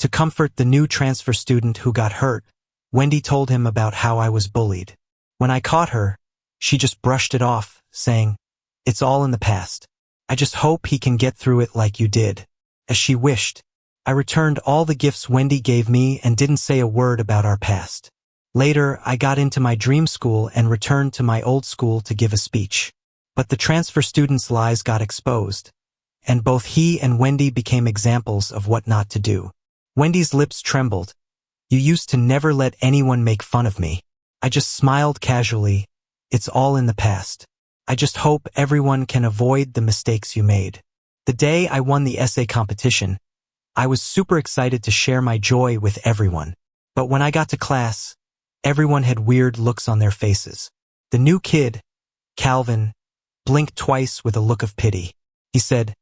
To comfort the new transfer student who got hurt, Wendy told him about how I was bullied. When I caught her, she just brushed it off, saying, "It's all in the past. I just hope he can get through it like you did." As she wished, I returned all the gifts Wendy gave me and didn't say a word about our past. Later, I got into my dream school and returned to my old school to give a speech. But the transfer student's lies got exposed, and both he and Wendy became examples of what not to do. Wendy's lips trembled. "You used to never let anyone make fun of me." I just smiled casually. "It's all in the past. I just hope everyone can avoid the mistakes you made." The day I won the essay competition, I was super excited to share my joy with everyone. But when I got to class, everyone had weird looks on their faces. The new kid, Calvin, blinked twice with a look of pity. He said,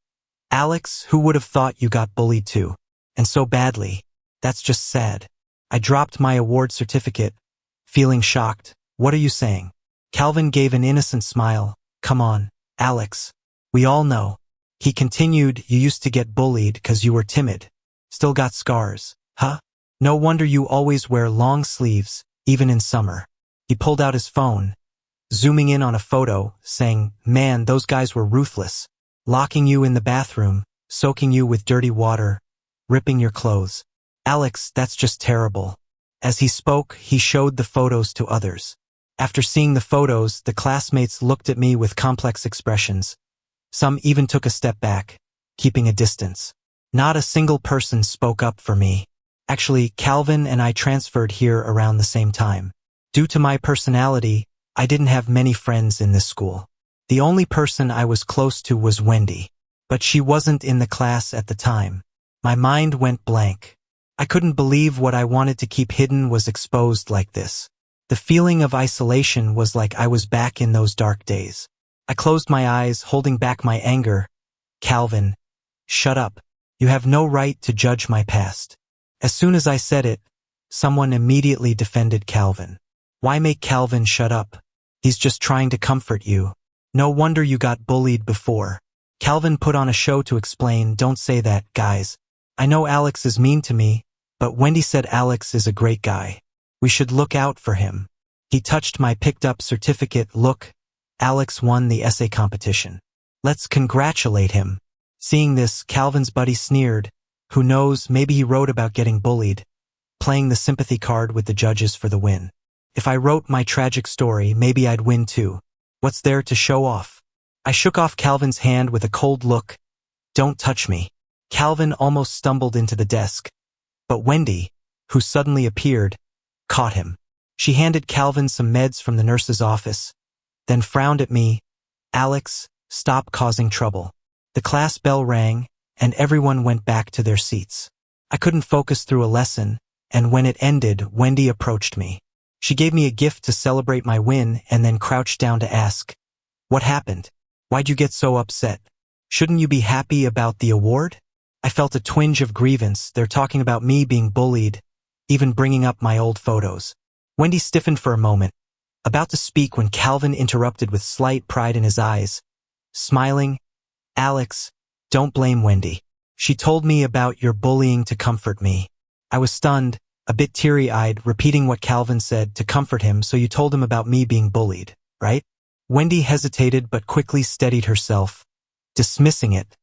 "Alex, who would have thought you got bullied too? And so badly. That's just sad." I dropped my award certificate, feeling shocked. "What are you saying?" Calvin gave an innocent smile. "Come on, Alex. We all know." He continued, "You used to get bullied 'cause you were timid. Still got scars, huh? No wonder you always wear long sleeves, even in summer." He pulled out his phone, zooming in on a photo, saying, "Man, those guys were ruthless. Locking you in the bathroom, soaking you with dirty water, ripping your clothes. Alex, that's just terrible." As he spoke, he showed the photos to others. After seeing the photos, the classmates looked at me with complex expressions. Some even took a step back, keeping a distance. Not a single person spoke up for me. Actually, Calvin and I transferred here around the same time. Due to my personality, I didn't have many friends in this school. The only person I was close to was Wendy, but she wasn't in the class at the time. My mind went blank. I couldn't believe what I wanted to keep hidden was exposed like this. The feeling of isolation was like I was back in those dark days. I closed my eyes, holding back my anger. "Calvin, shut up. You have no right to judge my past." As soon as I said it, someone immediately defended Calvin. "Why make Calvin shut up? He's just trying to comfort you. No wonder you got bullied before." Calvin put on a show to explain, "Don't say that, guys. I know Alex is mean to me, but Wendy said Alex is a great guy. We should look out for him." He touched my picked-up certificate. "Look, Alex won the essay competition. Let's congratulate him." Seeing this, Calvin's buddy sneered. "Who knows, maybe he wrote about getting bullied, playing the sympathy card with the judges for the win. If I wrote my tragic story, maybe I'd win too. What's there to show off?" I shook off Calvin's hand with a cold look. "Don't touch me." Calvin almost stumbled into the desk, but Wendy, who suddenly appeared, caught him. She handed Calvin some meds from the nurse's office, then frowned at me. "Alex, stop causing trouble." The class bell rang, and everyone went back to their seats. I couldn't focus through a lesson, and when it ended, Wendy approached me. She gave me a gift to celebrate my win and then crouched down to ask, "What happened? Why'd you get so upset? Shouldn't you be happy about the award?" I felt a twinge of grievance. They're talking about me being bullied, even bringing up my old photos. Wendy stiffened for a moment, about to speak when Calvin interrupted with slight pride in his eyes. Smiling, "Alex, don't blame Wendy. She told me about your bullying to comfort me." I was stunned, a bit teary-eyed, repeating what Calvin said to comfort him. "So you told him about me being bullied, right?" Wendy hesitated but quickly steadied herself, dismissing it.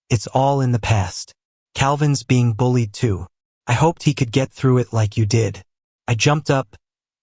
"It's all in the past. Calvin's being bullied too. I hoped he could get through it like you did." I jumped up,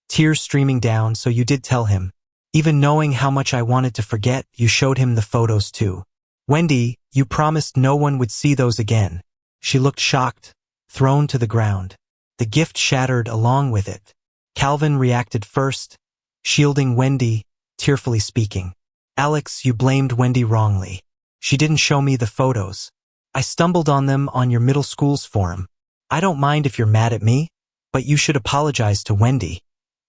tears streaming down. "So you did tell him. Even knowing how much I wanted to forget, you showed him the photos too. Wendy, you promised no one would see those again." She looked shocked, thrown to the ground. The gift shattered along with it. Calvin reacted first, shielding Wendy, tearfully speaking. "Alex, you blamed Wendy wrongly. She didn't show me the photos. I stumbled on them on your middle school's forum. I don't mind if you're mad at me, but you should apologize to Wendy.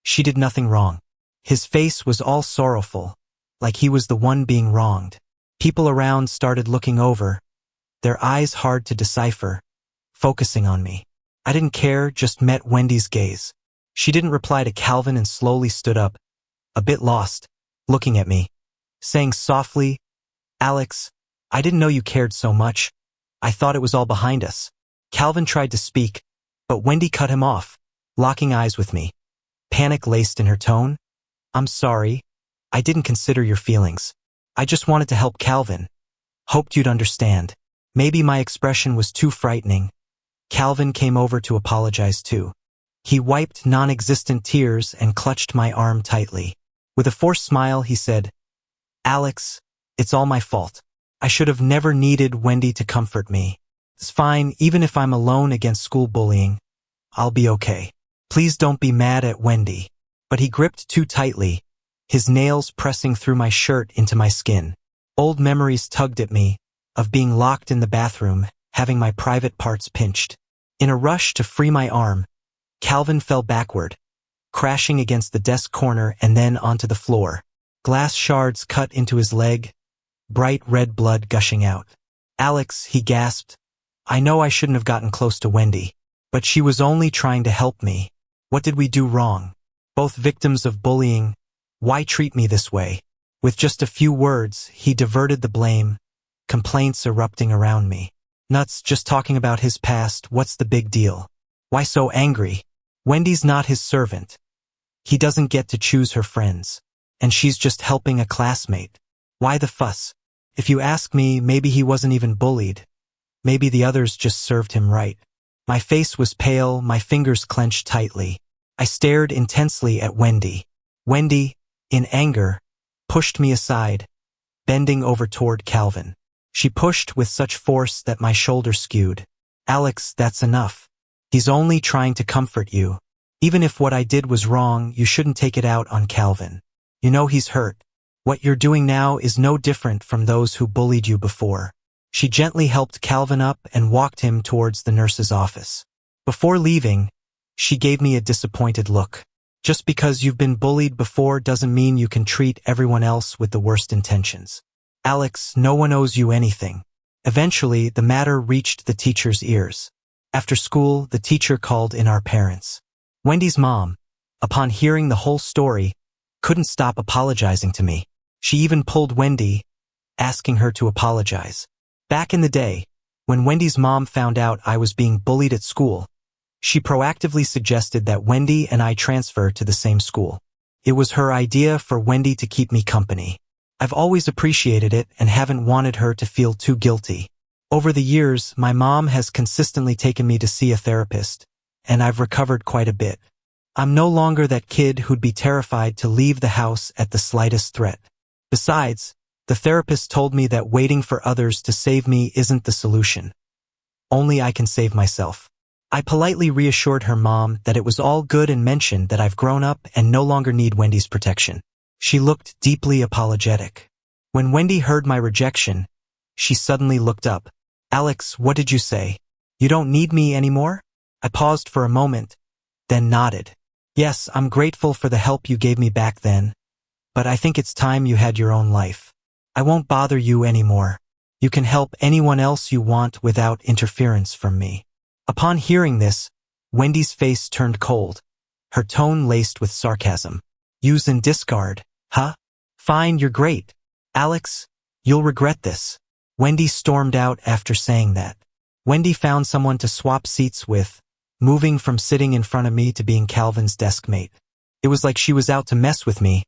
She did nothing wrong." His face was all sorrowful, like he was the one being wronged. People around started looking over, their eyes hard to decipher, focusing on me. I didn't care, just met Wendy's gaze. She didn't reply to Calvin and slowly stood up, a bit lost, looking at me, saying softly, "Alex, I didn't know you cared so much. I thought it was all behind us." Calvin tried to speak, But Wendy cut him off, locking eyes with me, panic laced in her tone. I'm sorry. I didn't consider your feelings. I just wanted to help Calvin. Hoped you'd understand. Maybe my expression was too frightening. Calvin came over to apologize too. He wiped non-existent tears and clutched my arm tightly. With a forced smile, he said, Alex, it's all my fault. I should have never needed Wendy to comfort me. It's fine, even if I'm alone against school bullying. I'll be okay. Please don't be mad at Wendy. But he gripped too tightly, his nails pressing through my shirt into my skin. Old memories tugged at me, of being locked in the bathroom, having my private parts pinched. In a rush to free my arm, Calvin fell backward, crashing against the desk corner and then onto the floor. Glass shards cut into his leg, bright red blood gushing out. Alex, he gasped. I know I shouldn't have gotten close to Wendy, but she was only trying to help me. What did we do wrong? Both victims of bullying. Why treat me this way? With just a few words, he diverted the blame, complaints erupting around me. Nuts, just talking about his past, what's the big deal? Why so angry? Wendy's not his servant. He doesn't get to choose her friends. And she's just helping a classmate. Why the fuss? If you ask me, maybe he wasn't even bullied. Maybe the others just served him right. My face was pale, my fingers clenched tightly. I stared intensely at Wendy. Wendy, in anger, pushed me aside, bending over toward Calvin. She pushed with such force that my shoulder skewed. Alex, that's enough. He's only trying to comfort you. Even if what I did was wrong, you shouldn't take it out on Calvin. You know he's hurt. What you're doing now is no different from those who bullied you before. She gently helped Calvin up and walked him towards the nurse's office. Before leaving, she gave me a disappointed look. Just because you've been bullied before doesn't mean you can treat everyone else with the worst intentions. Alex, no one owes you anything. Eventually, the matter reached the teacher's ears. After school, the teacher called in our parents. Wendy's mom, upon hearing the whole story, couldn't stop apologizing to me. She even pulled Wendy, asking her to apologize. Back in the day, when Wendy's mom found out I was being bullied at school, she proactively suggested that Wendy and I transfer to the same school. It was her idea for Wendy to keep me company. I've always appreciated it and haven't wanted her to feel too guilty. Over the years, my mom has consistently taken me to see a therapist, and I've recovered quite a bit. I'm no longer that kid who'd be terrified to leave the house at the slightest threat. Besides, the therapist told me that waiting for others to save me isn't the solution. Only I can save myself. I politely reassured her mom that it was all good and mentioned that I've grown up and no longer need Wendy's protection. She looked deeply apologetic. When Wendy heard my rejection, she suddenly looked up. Alex, what did you say? You don't need me anymore? I paused for a moment, then nodded. Yes, I'm grateful for the help you gave me back then, but I think it's time you had your own life. I won't bother you anymore. You can help anyone else you want without interference from me. Upon hearing this, Wendy's face turned cold, her tone laced with sarcasm. Use and discard, huh? Fine, you're great. Alex, you'll regret this. Wendy stormed out after saying that. Wendy found someone to swap seats with, moving from sitting in front of me to being Calvin's desk mate. It was like she was out to mess with me,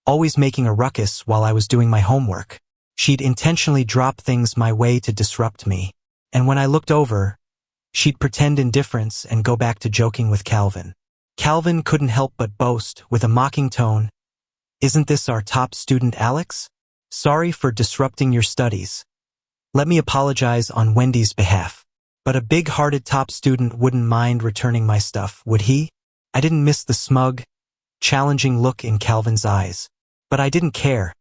always making a ruckus while I was doing my homework. She'd intentionally drop things my way to disrupt me, and when I looked over, she'd pretend indifference and go back to joking with Calvin. Calvin couldn't help but boast, with a mocking tone, "Isn't this our top student, Alex? Sorry for disrupting your studies. Let me apologize on Wendy's behalf." But a big-hearted top student wouldn't mind returning my stuff, would he? I didn't miss the smug, challenging look in Calvin's eyes. But I didn't care.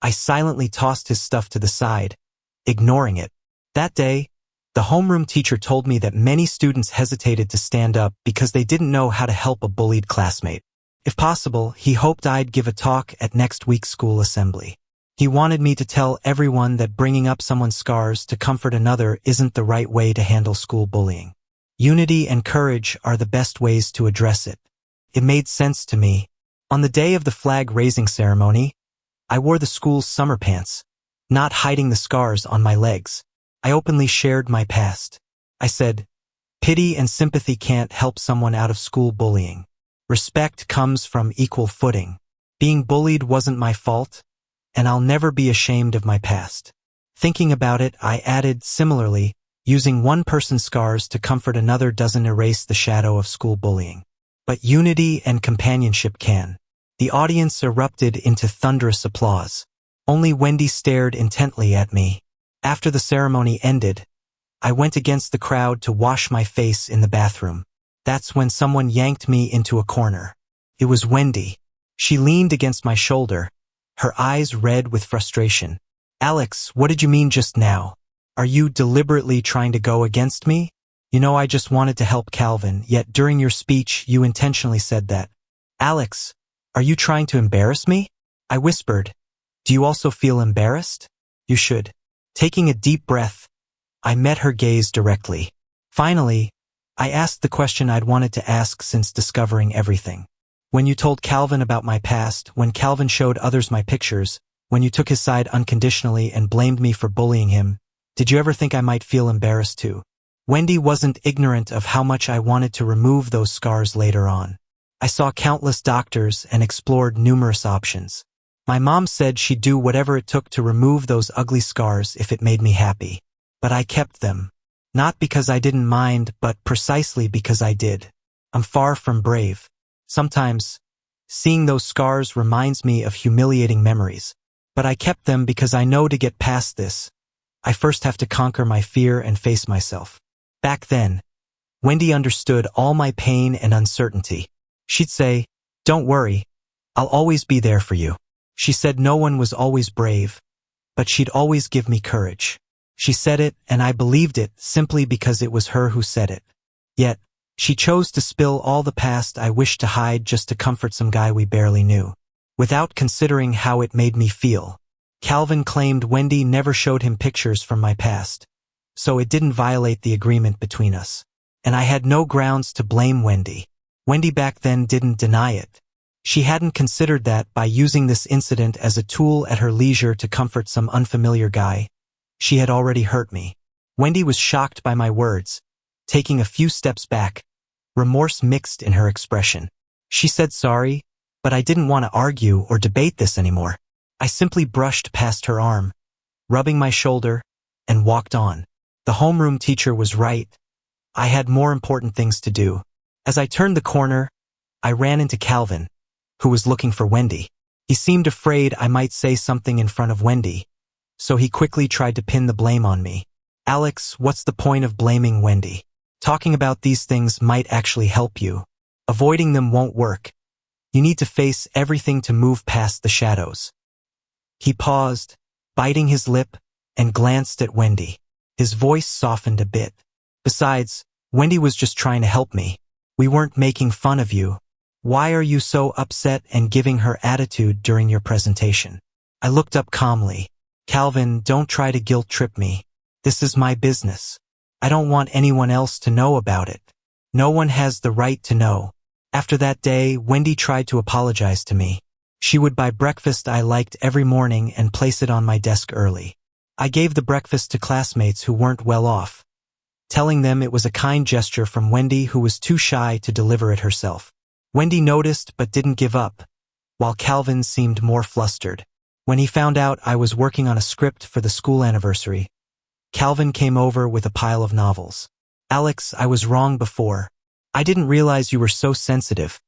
I silently tossed his stuff to the side, ignoring it. That day, the homeroom teacher told me that many students hesitated to stand up because they didn't know how to help a bullied classmate. If possible, he hoped I'd give a talk at next week's school assembly. He wanted me to tell everyone that bringing up someone's scars to comfort another isn't the right way to handle school bullying. Unity and courage are the best ways to address it. It made sense to me. On the day of the flag-raising ceremony, I wore the school's summer pants, not hiding the scars on my legs. I openly shared my past. I said, Pity and sympathy can't help someone out of school bullying. Respect comes from equal footing. Being bullied wasn't my fault, and I'll never be ashamed of my past. Thinking about it, I added, similarly, using one person's scars to comfort another doesn't erase the shadow of school bullying. But unity and companionship can. The audience erupted into thunderous applause. Only Wendy stared intently at me. After the ceremony ended, I went against the crowd to wash my face in the bathroom. That's when someone yanked me into a corner. It was Wendy. She leaned against my shoulder, her eyes red with frustration. "Alex, what did you mean just now? Are you deliberately trying to go against me? You know I just wanted to help Calvin, yet during your speech you intentionally said that. Alex, are you trying to embarrass me?" I whispered. "Do you also feel embarrassed? You should." Taking a deep breath, I met her gaze directly. Finally, I asked the question I'd wanted to ask since discovering everything. "When you told Calvin about my past, when Calvin showed others my pictures, when you took his side unconditionally and blamed me for bullying him, did you ever think I might feel embarrassed too?" Wendy wasn't ignorant of how much I wanted to remove those scars later on. I saw countless doctors and explored numerous options. My mom said she'd do whatever it took to remove those ugly scars if it made me happy. But I kept them. Not because I didn't mind, but precisely because I did. I'm far from brave. Sometimes, seeing those scars reminds me of humiliating memories. But I kept them because I know to get past this, I first have to conquer my fear and face myself. Back then, Wendy understood all my pain and uncertainty. She'd say, "Don't worry, I'll always be there for you." She said no one was always brave, but she'd always give me courage. She said it, and I believed it simply because it was her who said it. Yet, she chose to spill all the past I wished to hide just to comfort some guy we barely knew, without considering how it made me feel. Calvin claimed Wendy never showed him pictures from my past, so it didn't violate the agreement between us. And I had no grounds to blame Wendy. Wendy back then didn't deny it. She hadn't considered that by using this incident as a tool at her leisure to comfort some unfamiliar guy, she had already hurt me. Wendy was shocked by my words, taking a few steps back, remorse mixed in her expression. She said sorry, but I didn't want to argue or debate this anymore. I simply brushed past her arm, rubbing my shoulder, and walked on. The homeroom teacher was right. I had more important things to do. As I turned the corner, I ran into Calvin, who was looking for Wendy. He seemed afraid I might say something in front of Wendy, so he quickly tried to pin the blame on me. "Alex, what's the point of blaming Wendy? Talking about these things might actually help you. Avoiding them won't work. You need to face everything to move past the shadows." He paused, biting his lip, and glanced at Wendy. His voice softened a bit. "Besides, Wendy was just trying to help me. We weren't making fun of you. Why are you so upset and giving her attitude during your presentation?" I looked up calmly. "Calvin, don't try to guilt-trip me. This is my business. I don't want anyone else to know about it. No one has the right to know." After that day, Wendy tried to apologize to me. She would buy breakfast I liked every morning and place it on my desk early. I gave the breakfast to classmates who weren't well off, telling them it was a kind gesture from Wendy, who was too shy to deliver it herself. Wendy noticed but didn't give up, while Calvin seemed more flustered. When he found out I was working on a script for the school anniversary, Calvin came over with a pile of novels. "Alex, I was wrong before. I didn't realize you were so sensitive.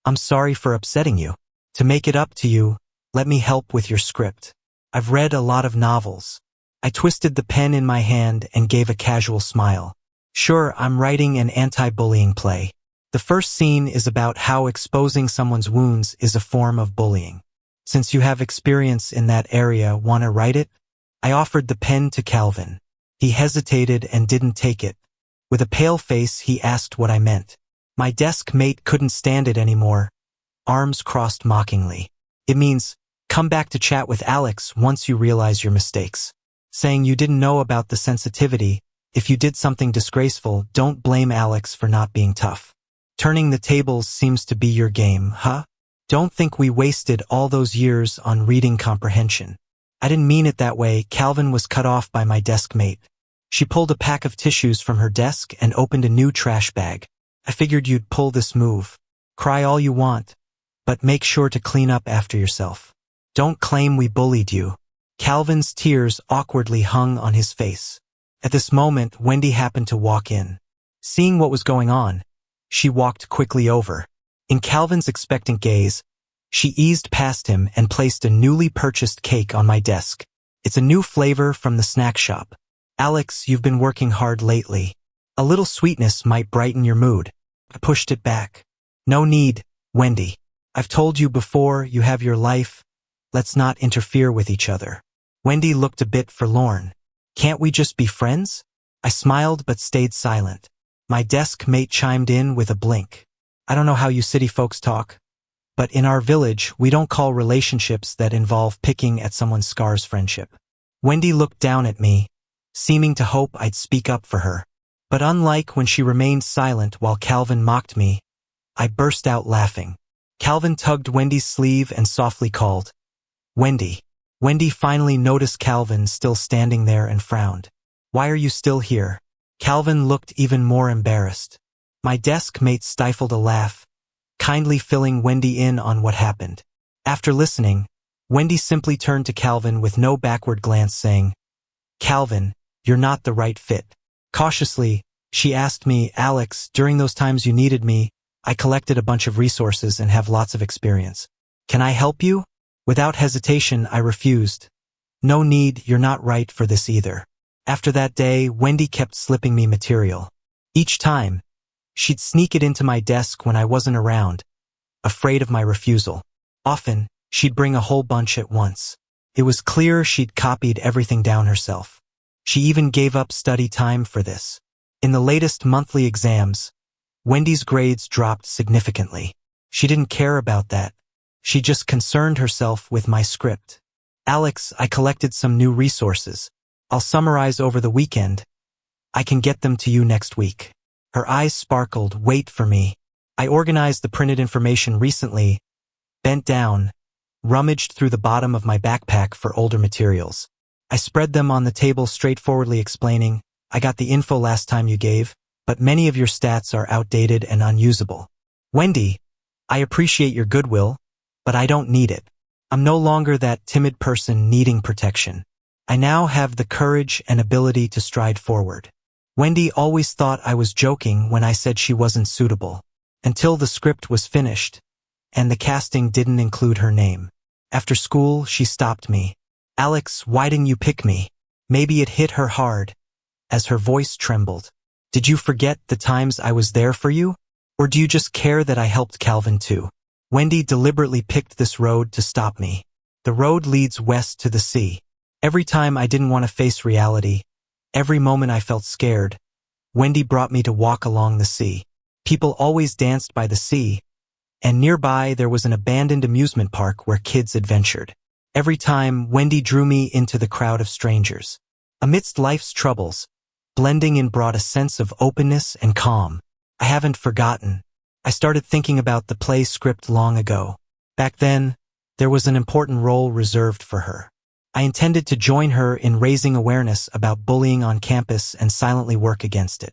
I'm sorry for upsetting you. To make it up to you, let me help with your script. I've read a lot of novels." I twisted the pen in my hand and gave a casual smile. "Sure, I'm writing an anti-bullying play. The first scene is about how exposing someone's wounds is a form of bullying. Since you have experience in that area, want to write it?" I offered the pen to Calvin. He hesitated and didn't take it. With a pale face, he asked what I meant. My desk mate couldn't stand it anymore. Arms crossed mockingly. "It means, come back to chat with Alex once you realize your mistakes. Saying you didn't know about the sensitivity. If you did something disgraceful, don't blame Alex for not being tough. Turning the tables seems to be your game, huh? Don't think we wasted all those years on reading comprehension." I didn't mean it that way. Calvin was cut off by my desk mate. She pulled a pack of tissues from her desk and opened a new trash bag. I figured you'd pull this move. Cry all you want, but make sure to clean up after yourself. Don't claim we bullied you. Calvin's tears awkwardly hung on his face. At this moment, Wendy happened to walk in. Seeing what was going on, she walked quickly over. In Calvin's expectant gaze, she eased past him and placed a newly purchased cake on my desk. It's a new flavor from the snack shop. Alex, you've been working hard lately. A little sweetness might brighten your mood. I pushed it back. No need, Wendy. I've told you before, you have your life. Let's not interfere with each other. Wendy looked a bit forlorn. Can't we just be friends? I smiled but stayed silent. My desk mate chimed in with a blink. I don't know how you city folks talk, but in our village, we don't call relationships that involve picking at someone's scars friendship. Wendy looked down at me, seeming to hope I'd speak up for her. But unlike when she remained silent while Calvin mocked me, I burst out laughing. Calvin tugged Wendy's sleeve and softly called, Wendy. Wendy finally noticed Calvin still standing there and frowned. Why are you still here? Calvin looked even more embarrassed. My desk mate stifled a laugh, kindly filling Wendy in on what happened. After listening, Wendy simply turned to Calvin with no backward glance saying, Calvin, you're not the right fit. Cautiously, she asked me, Alex, during those times you needed me, I collected a bunch of resources and have lots of experience. Can I help you? Without hesitation, I refused. No need, you're not right for this either. After that day, Wendy kept slipping me material. Each time, she'd sneak it into my desk when I wasn't around, afraid of my refusal. Often, she'd bring a whole bunch at once. It was clear she'd copied everything down herself. She even gave up study time for this. In the latest monthly exams, Wendy's grades dropped significantly. She didn't care about that. She just concerned herself with my script. Alex, I collected some new resources. I'll summarize over the weekend. I can get them to you next week. Her eyes sparkled. Wait for me. I organized the printed information recently, bent down, rummaged through the bottom of my backpack for older materials. I spread them on the table straightforwardly explaining, I got the info last time you gave, but many of your stats are outdated and unusable. Wendy, I appreciate your goodwill, but I don't need it. I'm no longer that timid person needing protection. I now have the courage and ability to stride forward. Wendy always thought I was joking when I said she wasn't suitable, until the script was finished, and the casting didn't include her name. After school, she stopped me. Alex, why didn't you pick me? Maybe it hit her hard, as her voice trembled. Did you forget the times I was there for you? Or do you just care that I helped Calvin too? Wendy deliberately picked this road to stop me. The road leads west to the sea. Every time I didn't want to face reality, every moment I felt scared, Wendy brought me to walk along the sea. People always danced by the sea, and nearby there was an abandoned amusement park where kids adventured. Every time, Wendy drew me into the crowd of strangers. Amidst life's troubles, blending in brought a sense of openness and calm. I haven't forgotten. I started thinking about the play script long ago. Back then, there was an important role reserved for her. I intended to join her in raising awareness about bullying on campus and silently work against it.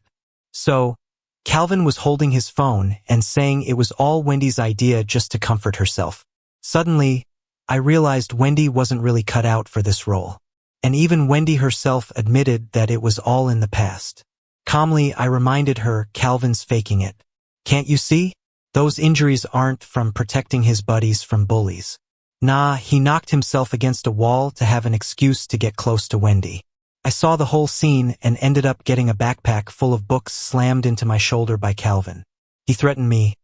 So, Calvin was holding his phone and saying it was all Wendy's idea just to comfort herself. Suddenly, I realized Wendy wasn't really cut out for this role. And even Wendy herself admitted that it was all in the past. Calmly, I reminded her Calvin's faking it. Can't you see? Those injuries aren't from protecting his buddies from bullies. Nah, he knocked himself against a wall to have an excuse to get close to Wendy. I saw the whole scene and ended up getting a backpack full of books slammed into my shoulder by Calvin. He threatened me.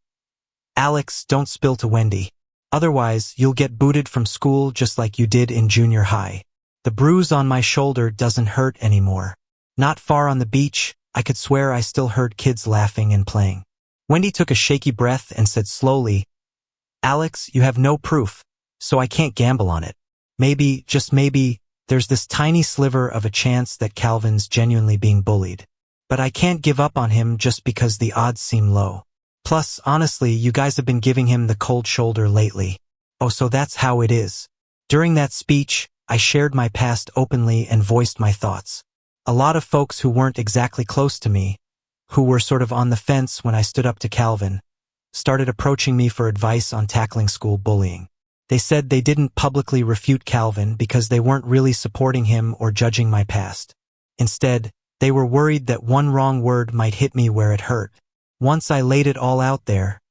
Alex, don't spill to Wendy. Otherwise, you'll get booted from school just like you did in junior high. The bruise on my shoulder doesn't hurt anymore. Not far on the beach, I could swear I still heard kids laughing and playing. Wendy took a shaky breath and said slowly, Alex, you have no proof, so I can't gamble on it. Maybe, just maybe, there's this tiny sliver of a chance that Calvin's genuinely being bullied. But I can't give up on him just because the odds seem low. Plus, honestly, you guys have been giving him the cold shoulder lately. Oh, so that's how it is. During that speech, I shared my past openly and voiced my thoughts. A lot of folks who weren't exactly close to me, who were sort of on the fence when I stood up to Calvin, started approaching me for advice on tackling school bullying. They said they didn't publicly refute Calvin because they weren't really supporting him or judging my past. Instead, they were worried that one wrong word might hit me where it hurt. Once I laid it all out there,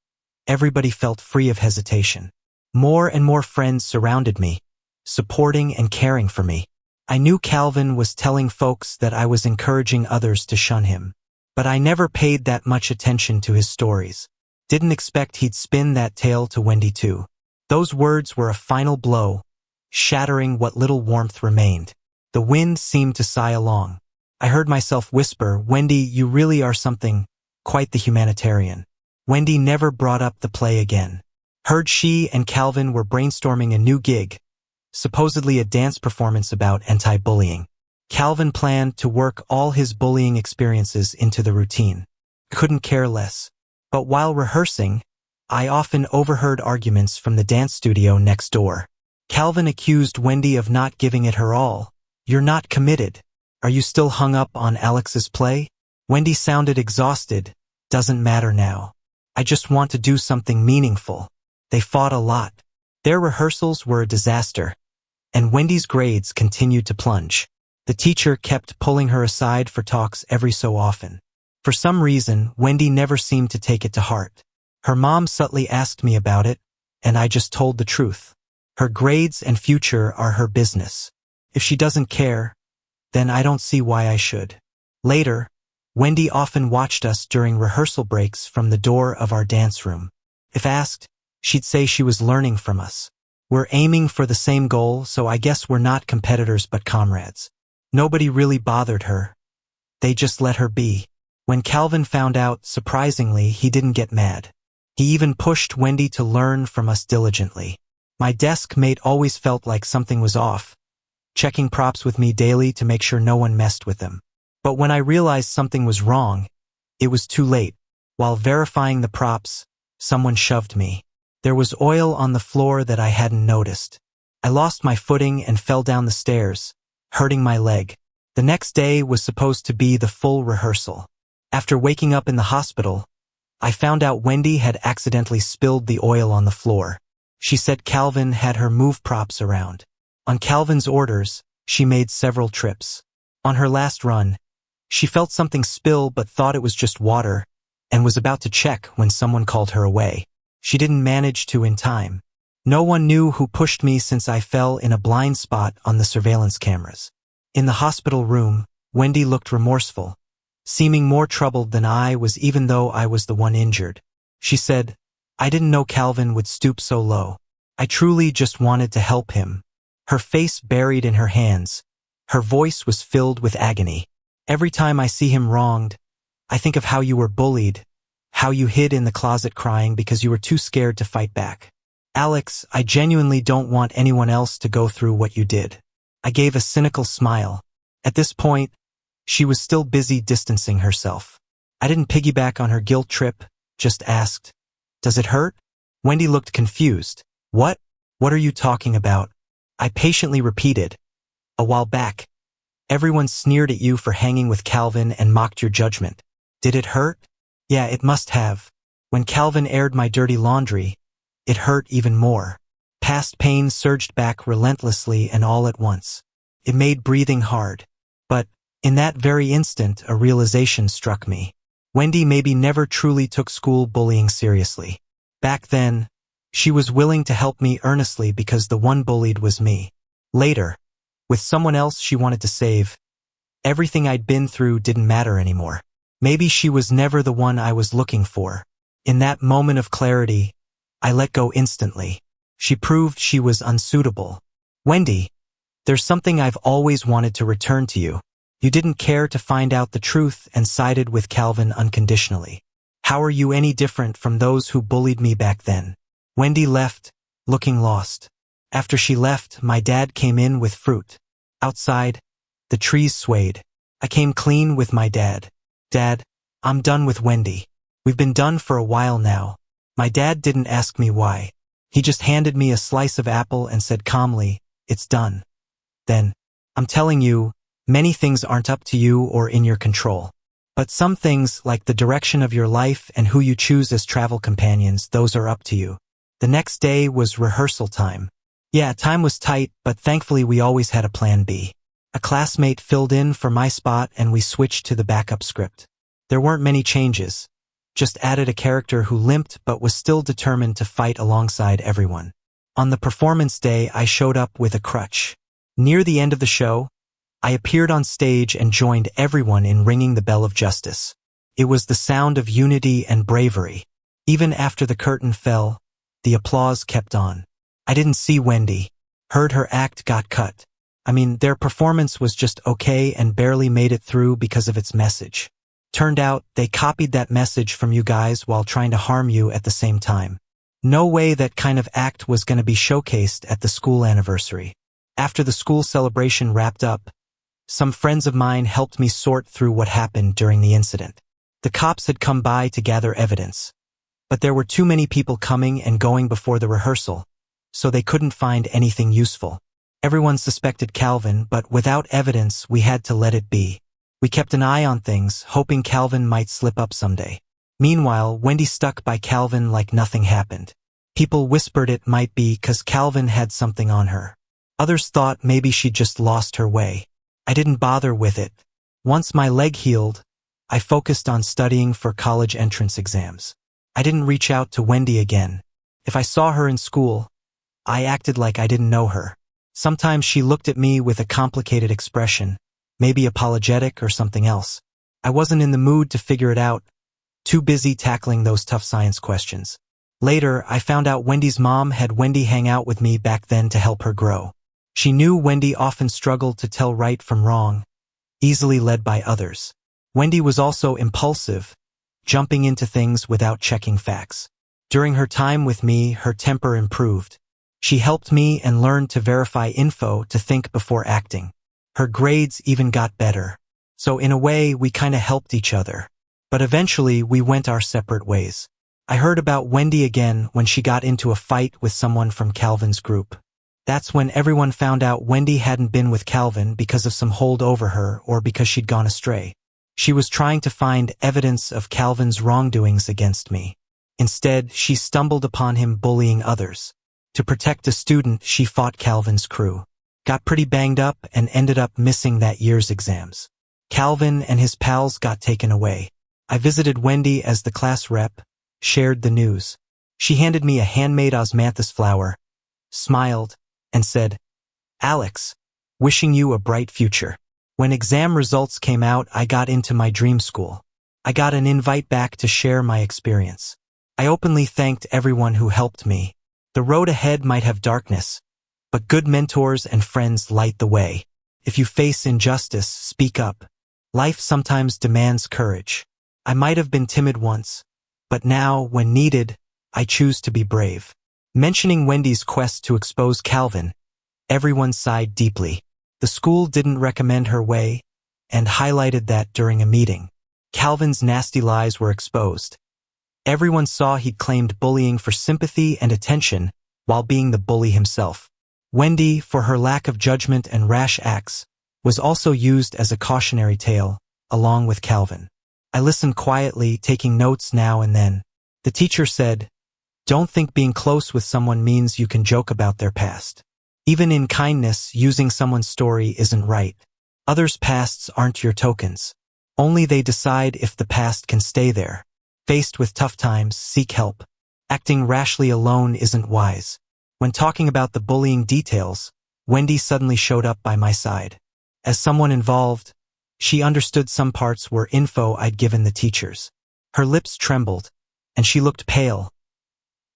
everybody felt free of hesitation. More and more friends surrounded me, supporting and caring for me. I knew Calvin was telling folks that I was encouraging others to shun him. But I never paid that much attention to his stories. Didn't expect he'd spin that tale to Wendy too. Those words were a final blow, shattering what little warmth remained. The wind seemed to sigh along. I heard myself whisper, "Wendy, you really are something, quite the humanitarian." Wendy never brought up the play again. Heard she and Calvin were brainstorming a new gig, supposedly a dance performance about anti-bullying. Calvin planned to work all his bullying experiences into the routine. Couldn't care less. But while rehearsing, I often overheard arguments from the dance studio next door. Calvin accused Wendy of not giving it her all. "You're not committed. Are you still hung up on Alex's play?" Wendy sounded exhausted. "Doesn't matter now. I just want to do something meaningful." They fought a lot. Their rehearsals were a disaster, and Wendy's grades continued to plunge. The teacher kept pulling her aside for talks every so often. For some reason, Wendy never seemed to take it to heart. Her mom subtly asked me about it, and I just told the truth. Her grades and future are her business. If she doesn't care, then I don't see why I should. Later, Wendy often watched us during rehearsal breaks from the door of our dance room. If asked, she'd say she was learning from us. We're aiming for the same goal, so I guess we're not competitors but comrades. Nobody really bothered her. They just let her be. When Calvin found out, surprisingly, he didn't get mad. He even pushed Wendy to learn from us diligently. My desk mate always felt like something was off, checking props with me daily to make sure no one messed with them. But when I realized something was wrong, it was too late. While verifying the props, someone shoved me. There was oil on the floor that I hadn't noticed. I lost my footing and fell down the stairs, hurting my leg. The next day was supposed to be the full rehearsal. After waking up in the hospital, I found out Wendy had accidentally spilled the oil on the floor. She said Calvin had her move props around. On Calvin's orders, she made several trips. On her last run, she felt something spill but thought it was just water and was about to check when someone called her away. She didn't manage to in time. No one knew who pushed me since I fell in a blind spot on the surveillance cameras. In the hospital room, Wendy looked remorseful, seeming more troubled than I was even though I was the one injured. She said, "I didn't know Calvin would stoop so low. I truly just wanted to help him." Her face buried in her hands. Her voice was filled with agony. "Every time I see him wronged, I think of how you were bullied, how you hid in the closet crying because you were too scared to fight back. Alex, I genuinely don't want anyone else to go through what you did." I gave a cynical smile. At this point, she was still busy distancing herself. I didn't piggyback on her guilt trip, just asked, "Does it hurt?" Wendy looked confused. What are you talking about?" I patiently repeated. "A while back, everyone sneered at you for hanging with Calvin and mocked your judgment. Did it hurt?" "Yeah, it must have. When Calvin aired my dirty laundry, it hurt even more." Past pain surged back relentlessly and all at once. It made breathing hard. But, in that very instant, a realization struck me. Wendy maybe never truly took school bullying seriously. Back then, she was willing to help me earnestly because the one bullied was me. Later, with someone else she wanted to save, everything I'd been through didn't matter anymore. Maybe she was never the one I was looking for. In that moment of clarity, I let go instantly. She proved she was unsuitable. "Wendy, there's something I've always wanted to return to you. You didn't care to find out the truth and sided with Calvin unconditionally. How are you any different from those who bullied me back then?" Wendy left, looking lost. After she left, my dad came in with fruit. Outside, the trees swayed. I came clean with my dad. "Dad, I'm done with Wendy. We've been done for a while now." My dad didn't ask me why. He just handed me a slice of apple and said calmly, "It's done." Then, "I'm telling you, Many things aren't up to you or in your control. But some things, like the direction of your life and who you choose as travel companions, those are up to you. The next day was rehearsal time. Yeah, time was tight, but thankfully we always had a plan B. A classmate filled in for my spot and we switched to the backup script. There weren't many changes. Just added a character who limped but was still determined to fight alongside everyone. On the performance day, I showed up with a crutch. Near the end of the show, I appeared on stage and joined everyone in ringing the bell of justice. It was the sound of unity and bravery. Even after the curtain fell, the applause kept on. I didn't see Wendy. Heard her act got cut. Their performance was just okay and barely made it through because of its message. Turned out, they copied that message from you guys while trying to harm you at the same time. No way that kind of act was going to be showcased at the school anniversary. After the school celebration wrapped up, some friends of mine helped me sort through what happened during the incident. The cops had come by to gather evidence, but there were too many people coming and going before the rehearsal, so they couldn't find anything useful. Everyone suspected Calvin, but without evidence, we had to let it be. We kept an eye on things, hoping Calvin might slip up someday. Meanwhile, Wendy stuck by Calvin like nothing happened. People whispered it might be 'cause Calvin had something on her. Others thought maybe she'd just lost her way. I didn't bother with it. Once my leg healed, I focused on studying for college entrance exams. I didn't reach out to Wendy again. If I saw her in school, I acted like I didn't know her. Sometimes she looked at me with a complicated expression, maybe apologetic or something else. I wasn't in the mood to figure it out, too busy tackling those tough science questions. Later, I found out Wendy's mom had Wendy hang out with me back then to help her grow. She knew Wendy often struggled to tell right from wrong, easily led by others. Wendy was also impulsive, jumping into things without checking facts. During her time with me, her temper improved. She helped me and learned to verify info, to think before acting. Her grades even got better. So in a way, we kinda helped each other. But eventually, we went our separate ways. I heard about Wendy again when she got into a fight with someone from Calvin's group. That's when everyone found out Wendy hadn't been with Calvin because of some hold over her or because she'd gone astray. She was trying to find evidence of Calvin's wrongdoings against me. Instead, she stumbled upon him bullying others. To protect a student, she fought Calvin's crew. Got pretty banged up and ended up missing that year's exams. Calvin and his pals got taken away. I visited Wendy as the class rep, shared the news. She handed me a handmade osmanthus flower, smiled, and said, "Alex, wishing you a bright future." When exam results came out, I got into my dream school. I got an invite back to share my experience. I openly thanked everyone who helped me. The road ahead might have darkness, but good mentors and friends light the way. If you face injustice, speak up. Life sometimes demands courage. I might have been timid once, but now, when needed, I choose to be brave. Mentioning Wendy's quest to expose Calvin, everyone sighed deeply. The school didn't recommend her way, and highlighted that during a meeting. Calvin's nasty lies were exposed. Everyone saw he'd claimed bullying for sympathy and attention while being the bully himself. Wendy, for her lack of judgment and rash acts, was also used as a cautionary tale, along with Calvin. I listened quietly, taking notes now and then. The teacher said, "Don't think being close with someone means you can joke about their past. Even in kindness, using someone's story isn't right. Others' pasts aren't your tokens. Only they decide if the past can stay there. Faced with tough times, seek help. Acting rashly alone isn't wise." When talking about the bullying details, Wendy suddenly showed up by my side. As someone involved, she understood some parts were info I'd given the teachers. Her lips trembled, and she looked pale.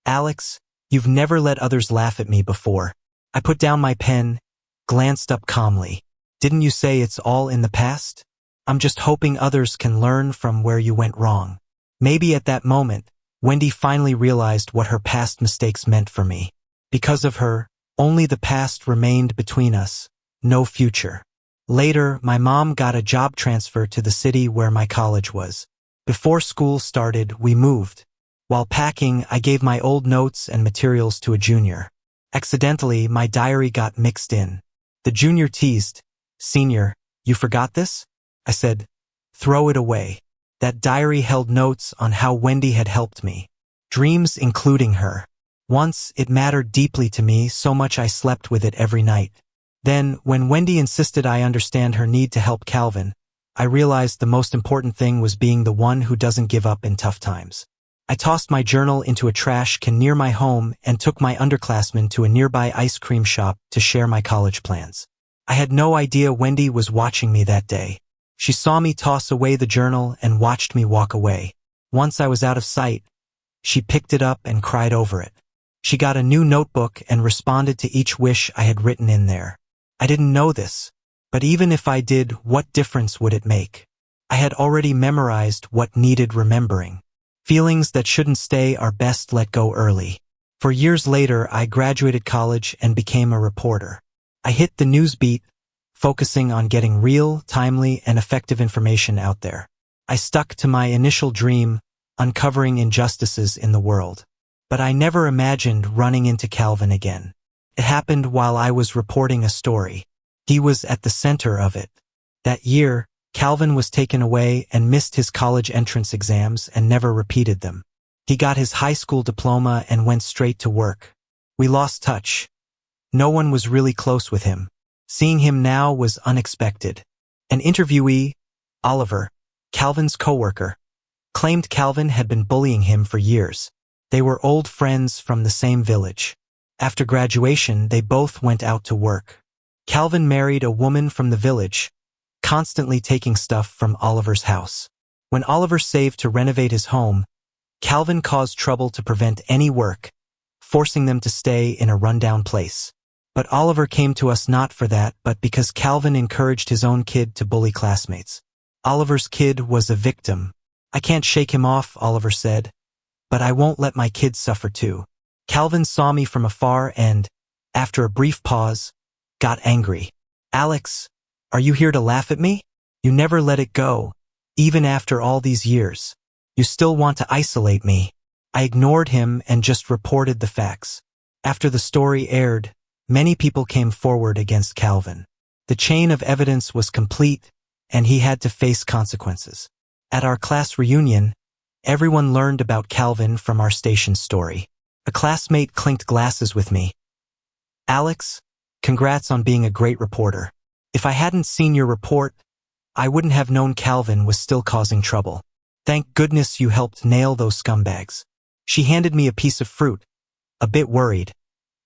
"Alex, you've never let others laugh at me before." I put down my pen, glanced up calmly. "Didn't you say it's all in the past? I'm just hoping others can learn from where you went wrong." Maybe at that moment, Wendy finally realized what her past mistakes meant for me. Because of her, only the past remained between us, no future. Later, my mom got a job transfer to the city where my college was. Before school started, we moved. While packing, I gave my old notes and materials to a junior. Accidentally, my diary got mixed in. The junior teased, "Senior, You forgot this? I said, throw it away. That diary held notes on how Wendy had helped me. Dreams including her. Once, it mattered deeply to me, so much I slept with it every night. Then, when Wendy insisted I understand her need to help Calvin, I realized the most important thing was being the one who doesn't give up in tough times. I tossed my journal into a trash can near my home and took my underclassmen to a nearby ice cream shop to share my college plans. I had no idea Wendy was watching me that day. She saw me toss away the journal and watched me walk away. Once I was out of sight, she picked it up and cried over it. She got a new notebook and responded to each wish I had written in there. I didn't know this, but even if I did, what difference would it make? I had already memorized what needed remembering. Feelings that shouldn't stay are best let go early. For years later, I graduated college and became a reporter. I hit the news beat, focusing on getting real, timely, and effective information out there. I stuck to my initial dream, uncovering injustices in the world. But I never imagined running into Calvin again. It happened while I was reporting a story. He was at the center of it. That year, Calvin was taken away and missed his college entrance exams and never repeated them. He got his high school diploma and went straight to work. We lost touch. No one was really close with him. Seeing him now was unexpected. An interviewee, Oliver, Calvin's coworker, claimed Calvin had been bullying him for years. They were old friends from the same village. After graduation, they both went out to work. Calvin married a woman from the village, constantly taking stuff from Oliver's house. When Oliver saved to renovate his home, Calvin caused trouble to prevent any work, forcing them to stay in a rundown place. But Oliver came to us not for that, but because Calvin encouraged his own kid to bully classmates. Oliver's kid was a victim. I can't shake him off, Oliver said, but I won't let my kids suffer too. Calvin saw me from afar and, after a brief pause, got angry. Alex, are you here to laugh at me? You never let it go, even after all these years. You still want to isolate me. I ignored him and just reported the facts. After the story aired, many people came forward against Calvin. The chain of evidence was complete, and he had to face consequences. At our class reunion, everyone learned about Calvin from our station story. A classmate clinked glasses with me. Alex, congrats on being a great reporter. If I hadn't seen your report, I wouldn't have known Calvin was still causing trouble. Thank goodness you helped nail those scumbags. She handed me a piece of fruit, a bit worried.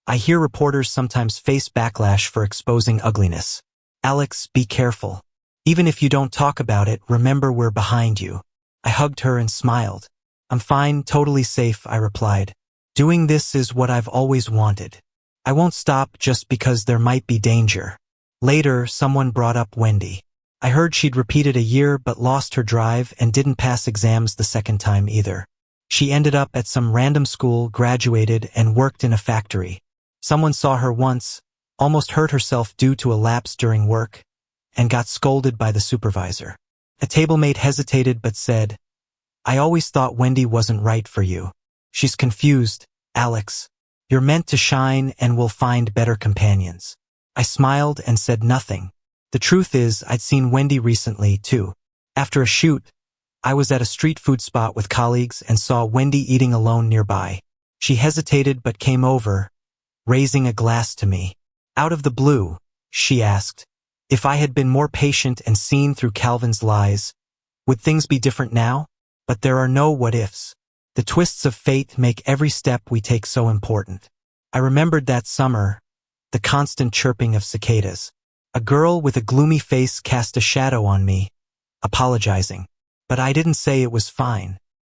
I hear reporters sometimes face backlash for exposing ugliness. Alex, be careful. Even if you don't talk about it, remember we're behind you. I hugged her and smiled. I'm fine, totally safe, I replied. Doing this is what I've always wanted. I won't stop just because there might be danger. Later, someone brought up Wendy. I heard she'd repeated a year but lost her drive and didn't pass exams the second time either. She ended up at some random school, graduated, and worked in a factory. Someone saw her once, almost hurt herself due to a lapse during work, and got scolded by the supervisor. A tablemate hesitated but said, I always thought Wendy wasn't right for you. She's confused, Alex. You're meant to shine and will find better companions. I smiled and said nothing. The truth is, I'd seen Wendy recently, too. After a shoot, I was at a street food spot with colleagues and saw Wendy eating alone nearby. She hesitated but came over, raising a glass to me. Out of the blue, she asked, if I had been more patient and seen through Calvin's lies, would things be different now? But there are no what-ifs. The twists of fate make every step we take so important. I remembered that summer, the constant chirping of cicadas. A girl with a gloomy face cast a shadow on me, apologizing. But I didn't say it was fine.